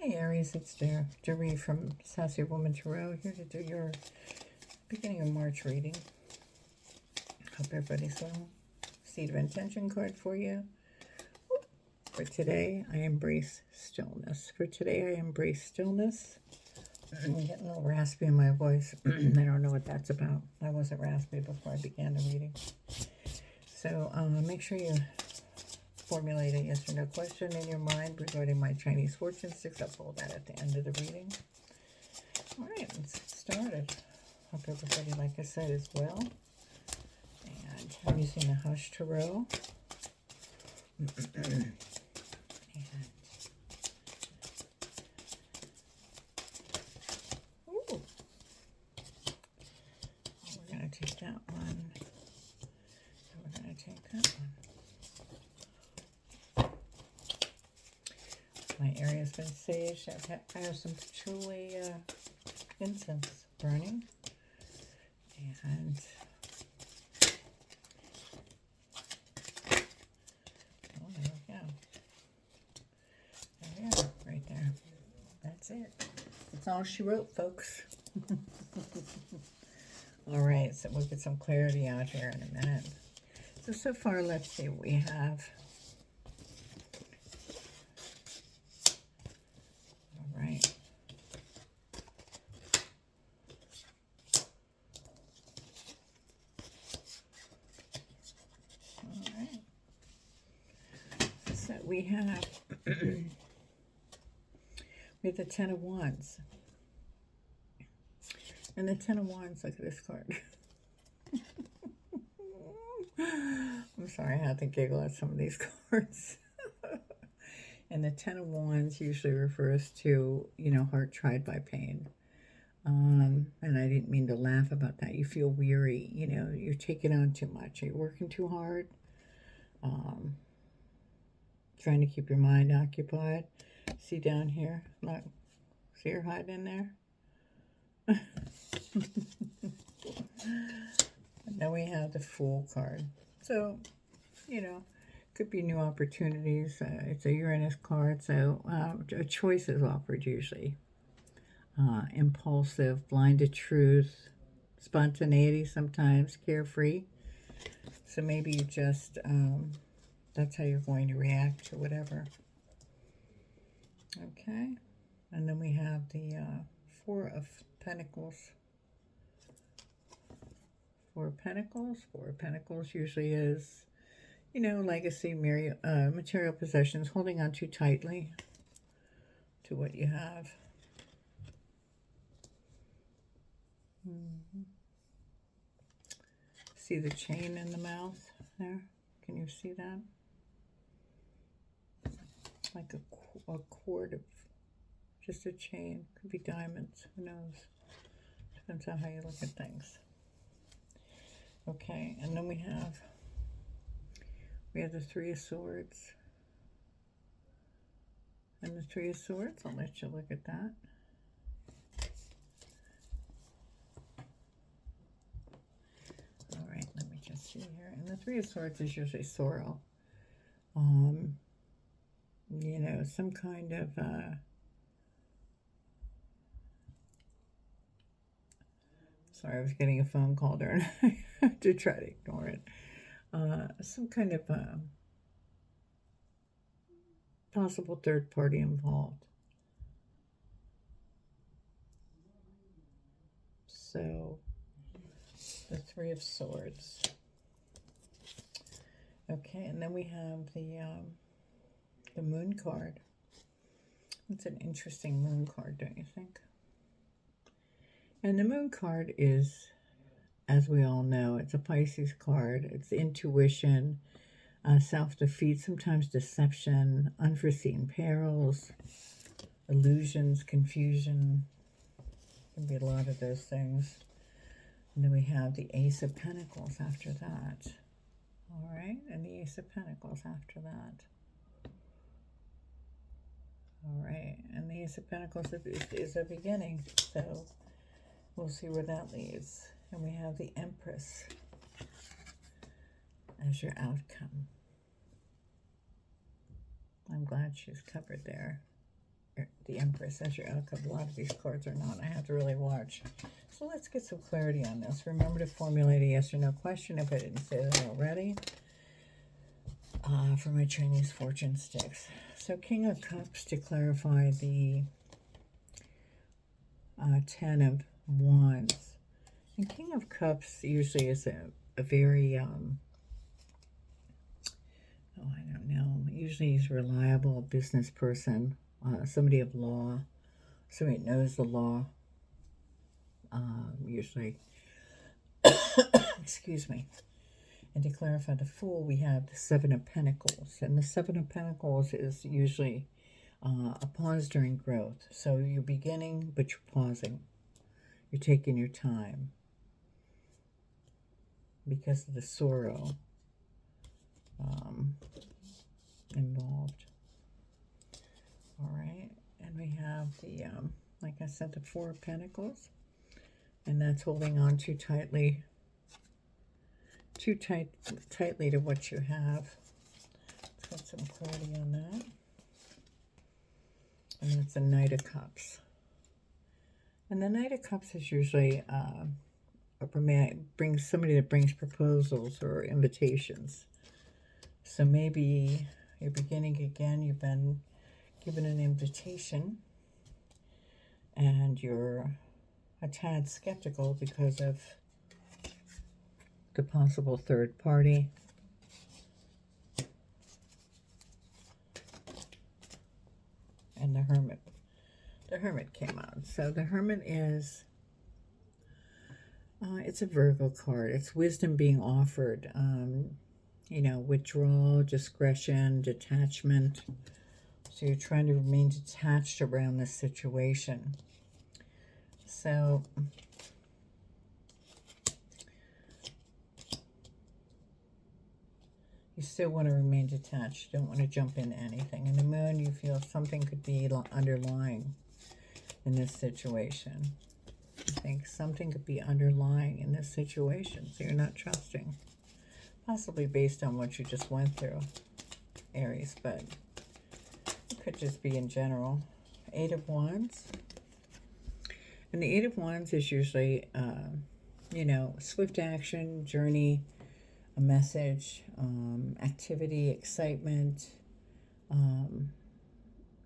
Hey Aries, it's Jerry from Sassy Woman Tarot, here to do your beginning of March reading. Hope everybody's well. Seed of Intention card for you. For today, I embrace stillness. For today, I embrace stillness. I'm getting a little raspy in my voice. I don't know what that's about. I wasn't raspy before I began the reading. So make sure you formulate a yes or no question in your mind regarding my Chinese fortune sticks. I'll pull that at the end of the reading. All right, let's get started. Hope everybody, like I said, is well. And I'm using the Hush Tarot. And ooh, we're going to take that one. And we're going to take that one. My area has been saged. I have some patchouli incense burning. And oh, there we go. There we go, right there. That's it. That's all she wrote, folks. All right, so we'll get some clarity out here in a minute. So far, let's see what we have. We have we have the Ten of Wands. And the Ten of Wands, look at this card. I'm sorry, I had to giggle at some of these cards. And the Ten of Wands usually refers to, you know, heart tried by pain. And I didn't mean to laugh about that. You feel weary, you know, you're taking on too much. Are you working too hard? Trying to keep your mind occupied. See down here? Look. See her hide in there? And then we have the Fool card. So, you know, could be new opportunities. It's a Uranus card, so a choice is offered usually. Impulsive, blind to truth, spontaneity sometimes, carefree. So maybe you just... that's how you're going to react to whatever. Okay. And then we have the Four of Pentacles. Four of Pentacles. Four of Pentacles usually is, you know, legacy, material possessions, holding on too tightly to what you have. See the chain in the mouth there? Can you see that? Like a cord of just a chain. Could be diamonds. Who knows? Depends on how you look at things. Okay, and then we have the Three of Swords. And the Three of Swords, I'll let you look at that. All right, let me just see here. And the Three of Swords is usually sorrow. You know, some kind of sorry, I was getting a phone call there and I have to try to ignore it. Some kind of possible third party involved. So the Three of Swords. Okay, and then we have the Moon card. It's an interesting Moon card, don't you think? And the Moon card is, as we all know, it's a Pisces card. It's intuition, self-defeat, sometimes deception, unforeseen perils, illusions, confusion. Can be a lot of those things. And then we have the Ace of Pentacles after that. All right, and the Ace of Pentacles after that. All right, and the Ace of Pentacles is a beginning, so we'll see where that leads. And we have the Empress as your outcome. I'm glad she's covered there. the Empress as your outcome. A lot of these cards are not. I have to really watch. So let's get some clarity on this. Remember to formulate a yes or no question if I didn't say that already. For my Chinese fortune sticks. So King of Cups to clarify the Ten of Wands. And King of Cups usually is a very, oh, I don't know. Usually he's a reliable business person, somebody of law, somebody that knows the law. Usually, excuse me. And to clarify the Fool, we have the Seven of Pentacles. And the Seven of Pentacles is usually a pause during growth. So you're beginning, but you're pausing. You're taking your time because of the sorrow involved. All right. And we have the, like I said, the Four of Pentacles. And that's holding on too tightly to what you have. Let's get some clarity on that. And that's the Knight of Cups. And the Knight of Cups is usually brings somebody that brings proposals or invitations. So maybe you're beginning again, you've been given an invitation, and you're a tad skeptical because of the possible third party. And the Hermit. The Hermit came out. So the Hermit is, it's a Virgo card. It's wisdom being offered. You know, withdrawal, discretion, detachment. So you're trying to remain detached around this situation. So you still want to remain detached. You don't want to jump into anything. In the Moon, you feel something could be underlying in this situation. I think something could be underlying in this situation. So you're not trusting. Possibly based on what you just went through, Aries. But it could just be in general. Eight of Wands. And the Eight of Wands is usually, you know, swift action, journey, a message, activity, excitement,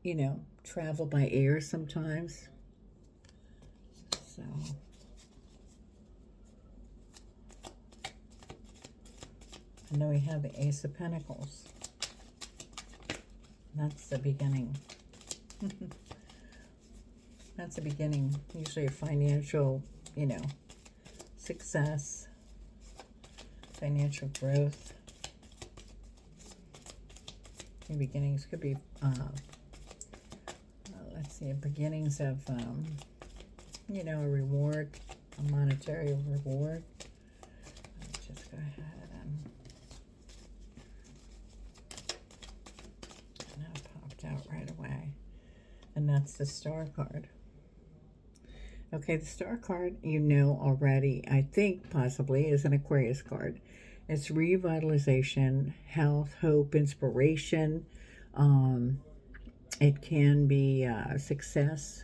you know, travel by air sometimes. So, and then we have the Ace of Pentacles. That's the beginning. That's the beginning. Usually a financial, you know, success, financial growth. The beginnings could be, let's see, beginnings of, you know, a reward, a monetary reward. Let's just go ahead and that popped out right away. And that's the Star card. Okay, the Star card, you know already, I think possibly, is an Aquarius card. It's revitalization, health, hope, inspiration. It can be success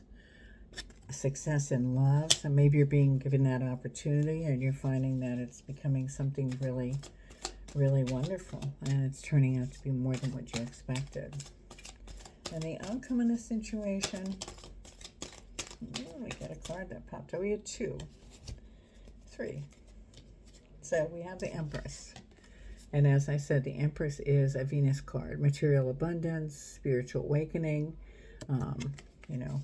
in love. So maybe you're being given that opportunity and you're finding that it's becoming something really, really wonderful. And it's turning out to be more than what you expected. And the outcome in this situation... Oh, we got a card that popped out. We had 2, 3. So we have the Empress. And as I said, the Empress is a Venus card. Material abundance, spiritual awakening. You know,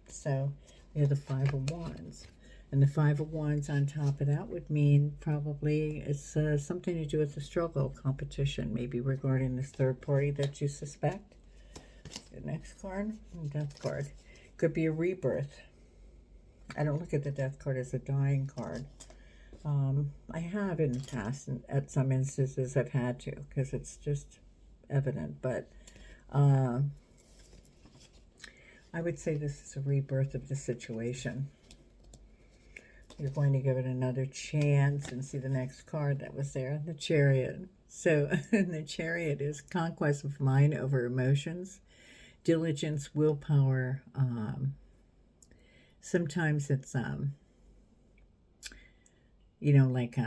so we have the Five of Wands. And the Five of Wands on top of that would mean probably it's something to do with the struggle competition, maybe regarding this third party that you suspect. The next card, Death card. Could be a rebirth. I don't look at the Death card as a dying card. I have in the past, and at some instances I've had to, because it's just evident. But I would say this is a rebirth of the situation. You're going to give it another chance, and see the next card that was there, the Chariot. So the Chariot is conquest of mind over emotions. diligence, willpower. Sometimes it's, like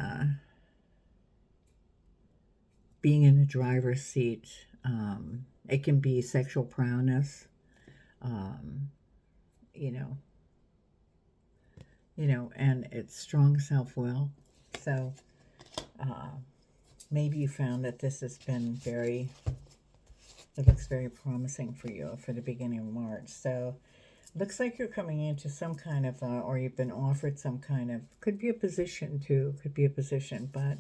being in the driver's seat. It can be sexual prowess, um, you know, and it's strong self-will. So maybe you found that this has been it looks very promising for you for the beginning of March. So looks like you're coming into some kind of, or you've been offered some kind of, could be a position too, but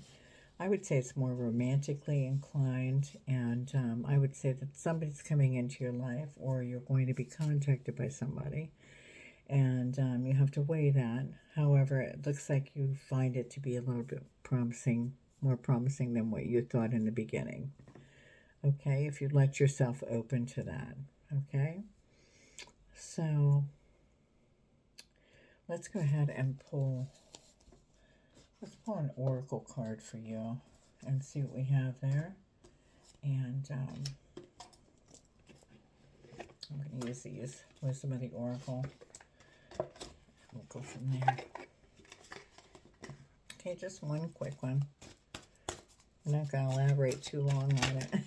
I would say it's more romantically inclined, and I would say that somebody's coming into your life, or you're going to be contacted by somebody, and you have to weigh that. However, it looks like you find it to be a little bit promising, more promising than what you thought in the beginning. Okay, if you let yourself open to that. Okay, so let's go ahead and let's pull an oracle card for you and see what we have there. And I'm going to use these Wisdom of the Oracle. We'll go from there. Okay, just one quick one. I'm not going to elaborate too long on it.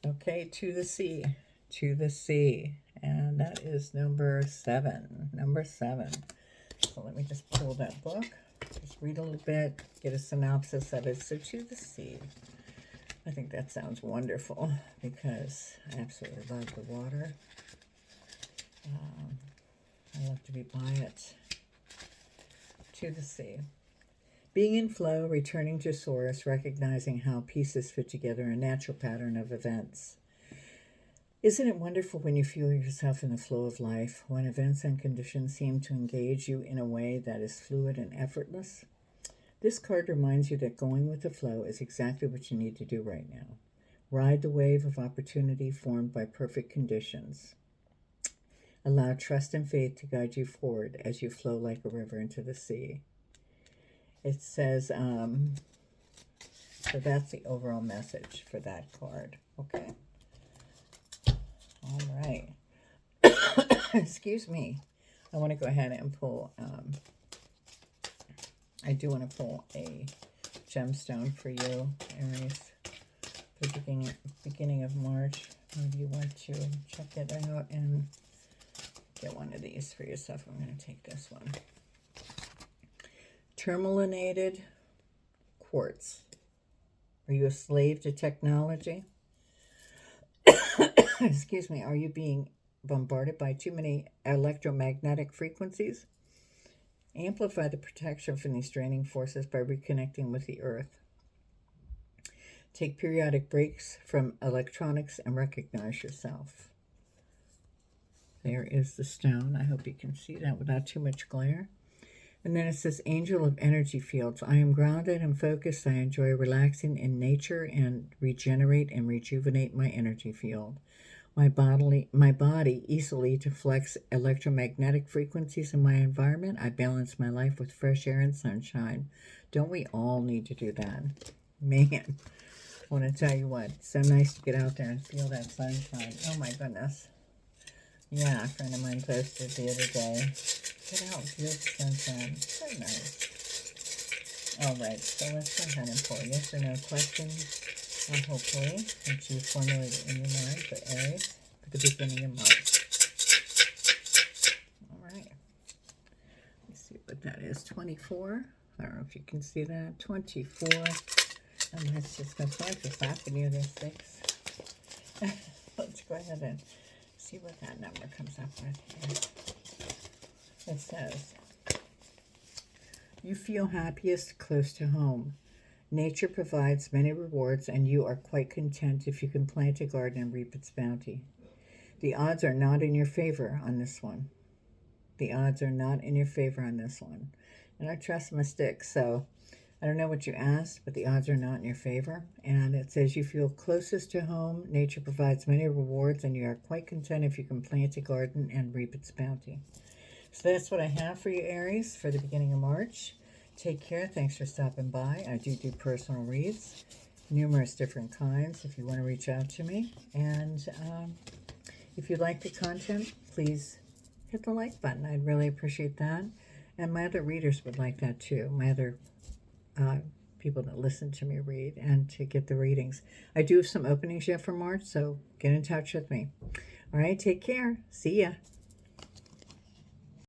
Okay, to the sea. And that is number 7. So let me just pull that book. Just read a little bit, get a synopsis of it. So to the sea. I think that sounds wonderful because I absolutely love the water. I love to be by it. To the sea. Being in flow, returning to source, recognizing how pieces fit together, a natural pattern of events. Isn't it wonderful when you feel yourself in the flow of life, when events and conditions seem to engage you in a way that is fluid and effortless? This card reminds you that going with the flow is exactly what you need to do right now. Ride the wave of opportunity formed by perfect conditions. Allow trust and faith to guide you forward as you flow like a river into the sea. It says, so that's the overall message for that card. Okay. All right. Excuse me. I want to go ahead and pull, I do want to pull a gemstone for you, Aries, for the beginning of March. Maybe you want to check it out and get one of these for yourself. I'm going to take this one. Tourmalinated quartz. Are you a slave to technology? Excuse me. Are you being bombarded by too many electromagnetic frequencies? Amplify the protection from these draining forces by reconnecting with the earth. Take periodic breaks from electronics and recognize yourself. There is the stone. I hope you can see that without too much glare. And then it says, Angel of Energy Fields. I am grounded and focused. I enjoy relaxing in nature and regenerate and rejuvenate my energy field. My body easily deflects electromagnetic frequencies in my environment. I balance my life with fresh air and sunshine. Don't we all need to do that? Man, I want to tell you what. It's so nice to get out there and feel that sunshine. Oh my goodness. Yeah, a friend of mine posted the other day. Get out, feel the sunshine. So nice. All right, so let's go ahead and pull yes or no questions. Hopefully, that you formulated in your mind for Aries for the beginning of March. All right. Let's see what that is. 24. I don't know if you can see that. 24. And let's just go start this off near this 6. Let's go ahead and see what that number comes up with here. It says, you feel happiest close to home. Nature provides many rewards, and you are quite content if you can plant a garden and reap its bounty. The odds are not in your favor on this one. The odds are not in your favor on this one. And I trust my stick, so I don't know what you asked, but the odds are not in your favor. And it says you feel closest to home. Nature provides many rewards, and you are quite content if you can plant a garden and reap its bounty. So that's what I have for you, Aries, for the beginning of March. Take care. Thanks for stopping by. I do personal reads, numerous different kinds if you want to reach out to me. And If you like the content, please hit the like button. I'd really appreciate that. And my other readers would like that too. My other people that listen to me read and to get the readings. I do have some openings yet for March, so get in touch with me. All right, take care. See ya.